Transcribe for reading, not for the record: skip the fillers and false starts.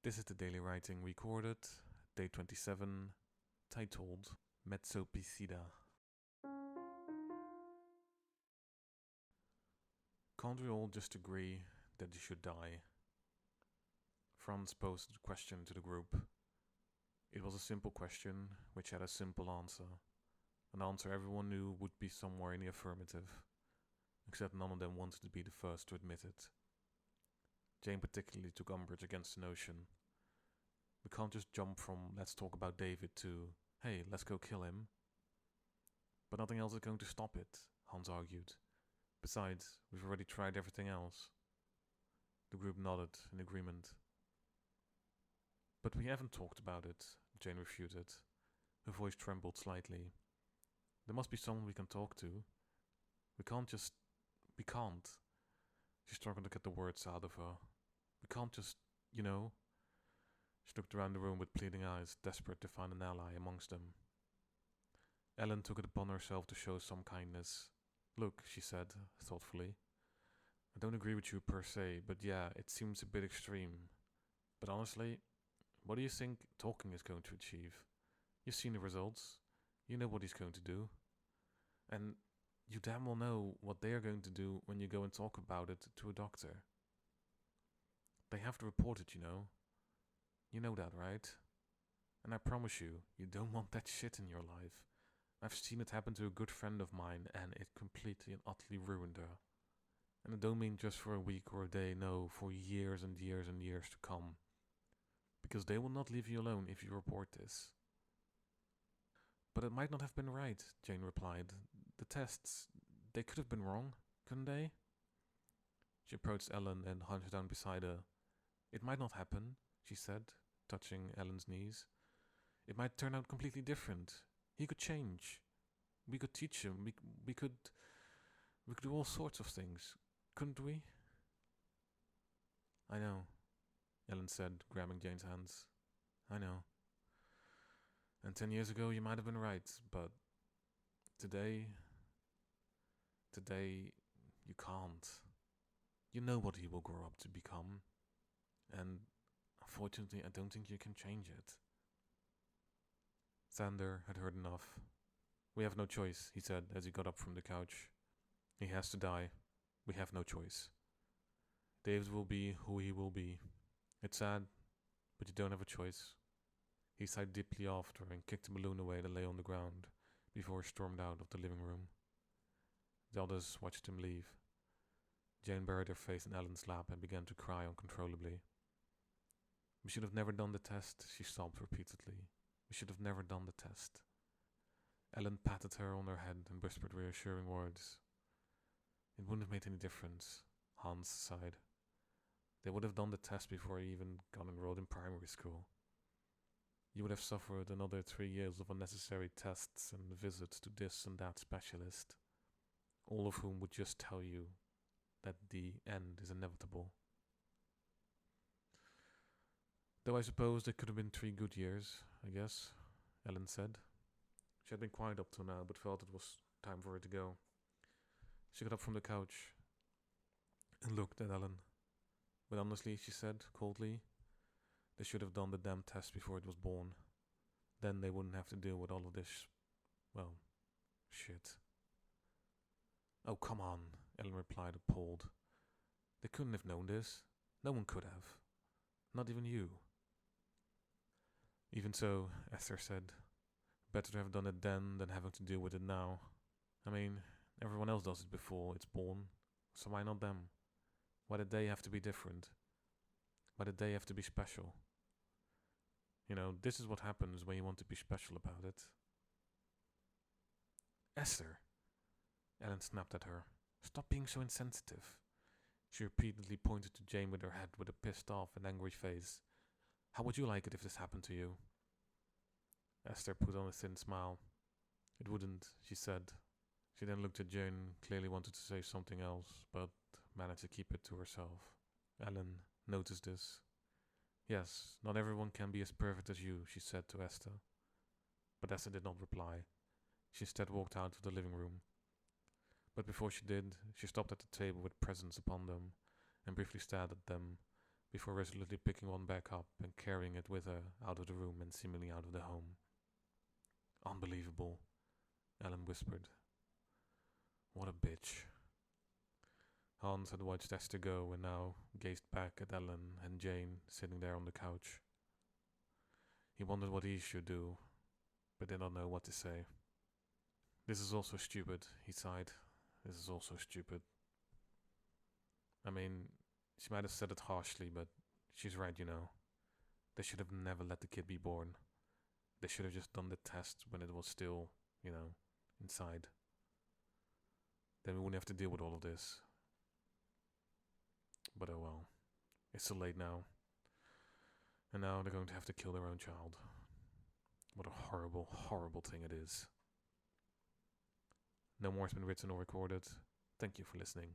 This is the daily writing recorded, day 27, titled Metzsopisida. Can't we all just agree that you should die? Franz posed the question to the group. It was a simple question which had a simple answer. An answer everyone knew would be somewhere in the affirmative, except none of them wanted to be the first to admit it. Jane particularly took umbrage against the notion. We can't just jump from let's talk about David to hey, let's go kill him. But nothing else is going to stop it, Hans argued. Besides, we've already tried everything else. The group nodded in agreement. But we haven't talked about it, Jane refuted. Her voice trembled slightly. There must be someone we can talk to. We can't. She struggled to get the words out of her. We can't just, She looked around the room with pleading eyes, desperate to find an ally amongst them. Ellen took it upon herself to show some kindness. Look, she said, thoughtfully. I don't agree with you per se, but yeah, it seems a bit extreme. But honestly, what do you think talking is going to achieve? You've seen the results. You know what he's going to do. And you damn well know what they are going to do when you go and talk about it to a doctor. They have to report it, you know. You know that, right? And I promise you, you don't want that shit in your life. I've seen it happen to a good friend of mine, and it completely and utterly ruined her. And I don't mean just for a week or a day, no, for years and years and years to come. Because they will not leave you alone if you report this. But it might not have been right, Jane replied. The tests, they could have been wrong, couldn't they? She approached Ellen and hunched down beside her. It might not happen, she said, touching Ellen's knees. It might turn out completely different. He could change. We could teach him. We could do all sorts of things, couldn't we? I know, Ellen said, grabbing Jane's hands. I know. And 10 years ago you might have been right, but today you can't. You know what he will grow up to become. And unfortunately, I don't think you can change it. Sander had heard enough. We have no choice, he said as he got up from the couch. He has to die. We have no choice. David will be who he will be. It's sad, but you don't have a choice. He sighed deeply after and kicked the balloon away that lay on the ground before he stormed out of the living room. The others watched him leave. Jane buried her face in Ellen's lap and began to cry uncontrollably. We should have never done the test, she sobbed repeatedly. We should have never done the test. Ellen patted her on her head and whispered reassuring words. It wouldn't have made any difference, Hans sighed. They would have done the test before he even got enrolled in primary school. You would have suffered another 3 years of unnecessary tests and visits to this and that specialist, all of whom would just tell you that the end is inevitable. Though I suppose it could have been 3 good years, I guess, Ellen said. She had been quiet up till now, but felt it was time for her to go. She got up from the couch and looked at Ellen. But honestly, she said coldly, they should have done the damn test before it was born. Then they wouldn't have to deal with all of this, shit. Oh, come on, Ellen replied, appalled. They couldn't have known this. No one could have. Not even you. Even so, Esther said, better to have done it then than having to deal with it now. I mean, everyone else does it before it's born, so why not them? Why did they have to be different? Why did they have to be special? This is what happens when you want to be special about it. Esther! Ellen snapped at her. Stop being so insensitive. She repeatedly pointed to Jane with her head with a pissed off and angry face. How would you like it if this happened to you? Esther put on a thin smile. It wouldn't, she said. She then looked at Jane, clearly wanted to say something else, but managed to keep it to herself. Ellen noticed this. Yes, not everyone can be as perfect as you, she said to Esther. But Esther did not reply. She instead walked out of the living room. But before she did, she stopped at the table with presents upon them and briefly stared at them before resolutely picking one back up and carrying it with her out of the room and seemingly out of the home. Unbelievable, Ellen whispered. What a bitch. Hans had watched Esther go and now gazed back at Ellen and Jane sitting there on the couch. He wondered what he should do, but did not know what to say. This is also stupid, he sighed. This is also stupid. I mean, she might have said it harshly, but she's right, you know. They should have never let the kid be born. They should have just done the test when it was still, inside. Then we wouldn't have to deal with all of this. But oh well. It's too late now. And now they're going to have to kill their own child. What a horrible, horrible thing it is. No more has been written or recorded. Thank you for listening.